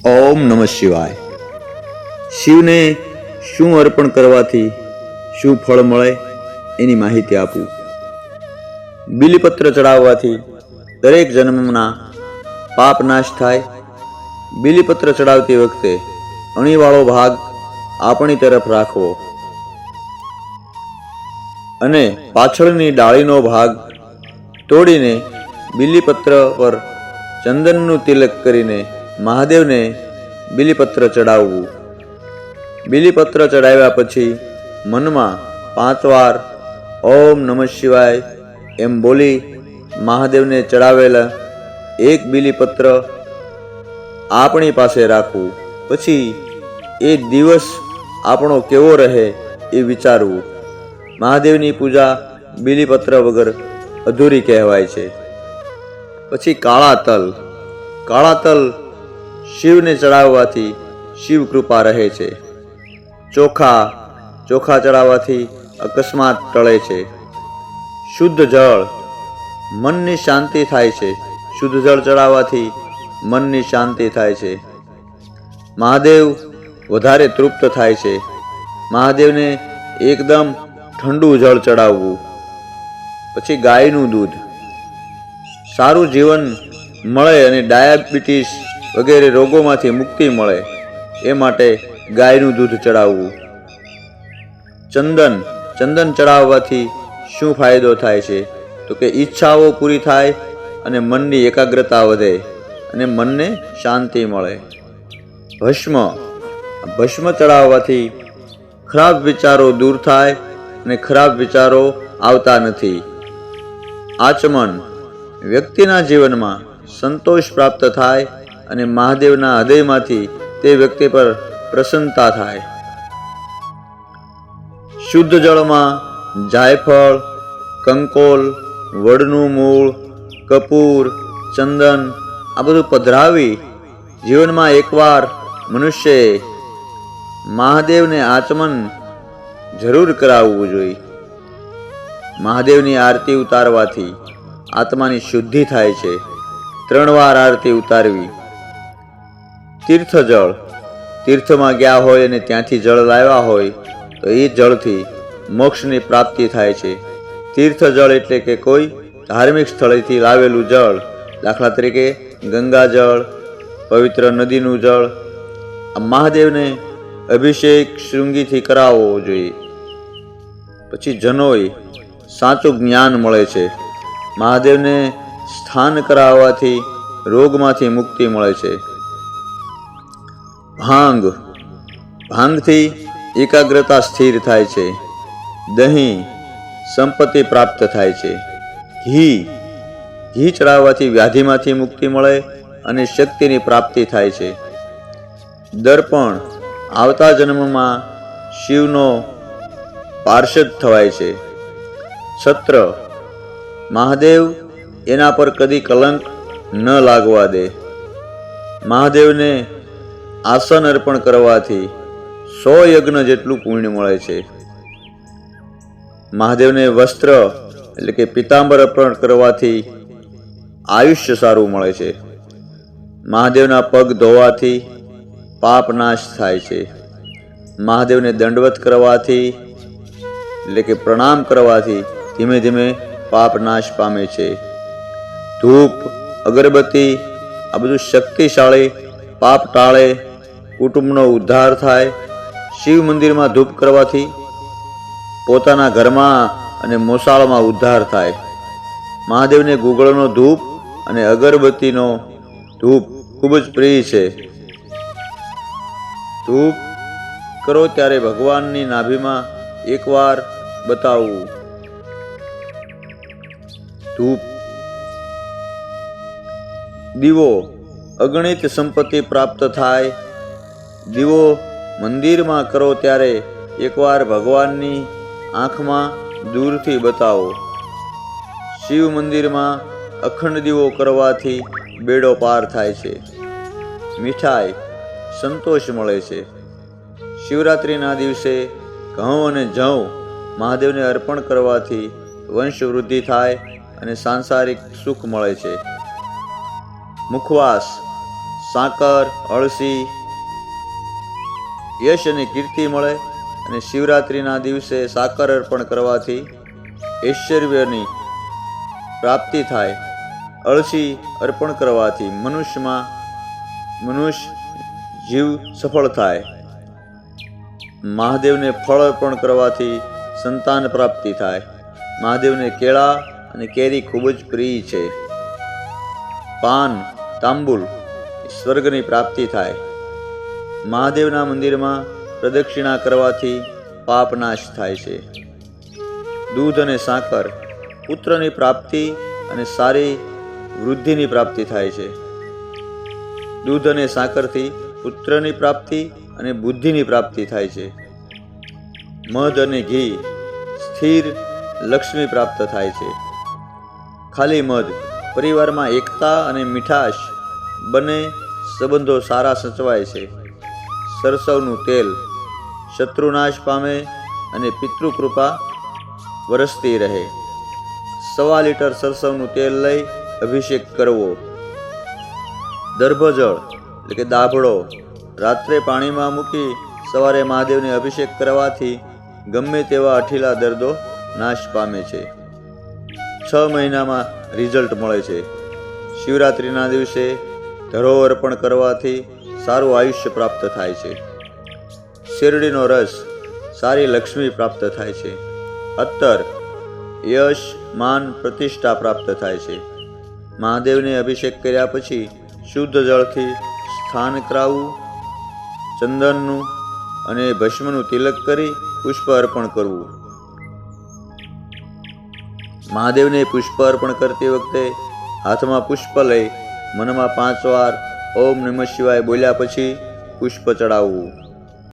ઓમ નમઃ શિવાય. શિવને શું અર્પણ કરવાથી શું ફળ મળે એની માહિતી આપું. બીલીપત્ર ચડાવવાથી દરેક જન્મના પાપ નાશ થાય. બીલીપત્ર ચડાવતી વખતે અણીવાળો ભાગ આપણી તરફ રાખવો અને પાછળની ડાળીનો ભાગ તોડીને બીલીપત્ર પર ચંદનનું તિલક કરીને મહાદેવને બીલીપત્ર ચડાવવું. બીલીપત્ર ચડાવ્યા પછી મનમાં 5 વાર ઓમ નમઃ શિવાય એમ બોલી મહાદેવને ચડાવેલા એક બીલીપત્ર આપણી પાસે રાખવું. પછી એ દિવસ આપણો કેવો રહે એ વિચારવું. મહાદેવની પૂજા બીલીપત્ર વગર અધૂરી કહેવાય છે. પછી કાળા તલ શિવને ચડાવવાથી શિવ કૃપા રહે છે. ચોખા ચડાવવાથી અકસ્માત ટળે છે. શુદ્ધ જળ મનની શાંતિ થાય છે. શુદ્ધ જળ ચડાવવાથી મનની શાંતિ થાય છે. મહાદેવ વધારે તૃપ્ત થાય છે. મહાદેવને એકદમ ઠંડુ જળ ચડાવવું. પછી ગાયનું દૂધ સારું જીવન મળે અને ડાયાબિટીસ વગેરે રોગોમાંથી મુક્તિ મળે એ માટે ગાયનું દૂધ ચડાવવું. ચંદન ચડાવવાથી શું ફાયદો થાય છે તો કે ઈચ્છાઓ પૂરી થાય અને મનની એકાગ્રતા વધે અને મનને શાંતિ મળે. ભસ્મ ચડાવવાથી ખરાબ વિચારો દૂર થાય અને ખરાબ વિચારો આવતા નથી. આચમન વ્યક્તિના જીવનમાં સંતોષ પ્રાપ્ત થાય અને મહાદેવના હૃદયમાંથી તે વ્યક્તિ પર પ્રસન્નતા થાય. શુદ્ધ જળમાં જાયફળ, કંકોલ, વડનું મૂળ, કપૂર, ચંદન આ બધું પધરાવી જીવનમાં એકવાર મનુષ્યએ મહાદેવને આચમન જરૂર કરાવવું જોઈએ. મહાદેવની આરતી ઉતારવાથી આત્માની શુદ્ધિ થાય છે. 3 વાર આરતી ઉતારવી. તીર્થમાં ગયા હોય અને ત્યાંથી જળ લાવ્યા હોય તો એ જળથી મોક્ષની પ્રાપ્તિ થાય છે. તીર્થ જળ એટલે કે કોઈ ધાર્મિક સ્થળેથી લાવેલું જળ, દાખલા તરીકે ગંગાજળ, પવિત્ર નદીનું જળ. આ મહાદેવને અભિષેક શૃંગીથી કરાવવો જોઈએ. પછી જનોઈ સાચું જ્ઞાન મળે છે. મહાદેવને સ્થાન કરાવવાથી રોગમાંથી મુક્તિ મળે છે. ભાંગથી એકાગ્રતા સ્થિર થાય છે. દહીં સંપત્તિ પ્રાપ્ત થાય છે. ઘી ચડાવવાથી વ્યાધિમાંથી મુક્તિ મળે અને શક્તિની પ્રાપ્તિ થાય છે. દર્પણ આવતા જન્મમાં શિવનો પાર્ષદ થવાય છે. છત્ર મહાદેવ એના પર કદી કલંક ન લાગવા દે. મહાદેવને આસન અર્પણ કરવાથી 100 યજ્ઞ જેટલું પુણ્ય મળે છે. મહાદેવને વસ્ત્ર એટલે કે પીતાંબર અર્પણ કરવાથી આયુષ્ય સારું મળે છે. મહાદેવના પગ ધોવાથી પાપ નાશ થાય છે. મહાદેવને દંડવત કરવાથી એટલે કે પ્રણામ કરવાથી ધીમે ધીમે પાપ નાશ પામે છે. ધૂપ, અગરબત્તી આ બધું શક્તિશાળી, પાપ ટાળે, કુટુંબનો ઉદ્ધાર થાય. શિવ મંદિરમાં ધૂપ કરવાથી પોતાના ઘરમાં અને મોસાળમાં ઉદ્ધાર થાય. મહાદેવને ગુગળનો ધૂપ અને અગરબત્તીનો ધૂપ ખૂબ જ પ્રિય છે. ધૂપ કરો ત્યારે ભગવાનની નાભીમાં એકવાર બતાવવું. ધૂપ. દીવો અગણિત સંપત્તિ પ્રાપ્ત થાય. દીવો મંદિરમાં કરો ત્યારે એકવાર ભગવાનની આંખમાં દૂરથી બતાવો. શિવ મંદિરમાં અખંડ દીવો કરવાથી બેડો પાર થાય છે. મીઠાઈ સંતોષ મળે છે. શિવરાત્રિના દિવસે ઘઉં અને જવ મહાદેવને અર્પણ કરવાથી વંશ વૃદ્ધિ થાય અને સાંસારિક સુખ મળે છે. મુખવાસ સાકર, અળસી, યશ અને કીર્તિ મળે. અને શિવરાત્રિના દિવસે સાકર અર્પણ કરવાથી ઐશ્વર્યની પ્રાપ્તિ થાય. અળસી અર્પણ કરવાથી મનુષ્ય જીવ સફળ થાય. મહાદેવને ફળ અર્પણ કરવાથી સંતાન પ્રાપ્તિ થાય. મહાદેવને કેળા અને કેરી ખૂબ જ પ્રિય છે. પાન, તાંબુલ, સ્વર્ગની પ્રાપ્તિ થાય. મહાદેવના મંદિરમાં પ્રદક્ષિણા કરવાથી પાપ નાશ થાય છે. દૂધ અને સાકર પુત્રની પ્રાપ્તિ અને સારી વૃદ્ધિની પ્રાપ્તિ થાય છે. દૂધ અને સાકરથી પુત્રની પ્રાપ્તિ અને બુદ્ધિની પ્રાપ્તિ થાય છે. મધ અને ઘી સ્થિર લક્ષ્મી પ્રાપ્ત થાય છે. ખાલી મધ પરિવારમાં એકતા અને મીઠાશ બંને સંબંધો સારા સચવાય છે. સરસવનું તેલ શત્રુનાશ પામે અને પિતૃકૃપા વરસતી રહે. 1.25 લીટર સરસવનું તેલ લઈ અભિષેક કરવો. દર્ભજળ એટલે કે દાભડો રાત્રે પાણીમાં મૂકી સવારે મહાદેવને અભિષેક કરવાથી ગમે તેવા અઠીલા દર્દો નાશ પામે છે. 6 મહિનામાં રિઝલ્ટ મળે છે. શિવરાત્રિના દિવસે ધરો અર્પણ કરવાથી સારું આયુષ્ય પ્રાપ્ત થાય છે. શેરડીનો રસ સારી લક્ષ્મી પ્રાપ્ત થાય છે. અત્તર યશ, માન, પ્રતિષ્ઠા પ્રાપ્ત થાય છે. મહાદેવને અભિષેક કર્યા પછી શુદ્ધ જળથી સ્નાન કરાવવું. ચંદનનું અને ભસ્મનું તિલક કરી પુષ્પ અર્પણ કરવું. મહાદેવને પુષ્પ અર્પણ કરતી વખતે હાથમાં પુષ્પ લઈ મનમાં 5 વાર ઓમ નમઃ શિવાય બોલ્યા પછી પુષ્પ ચડાવવું.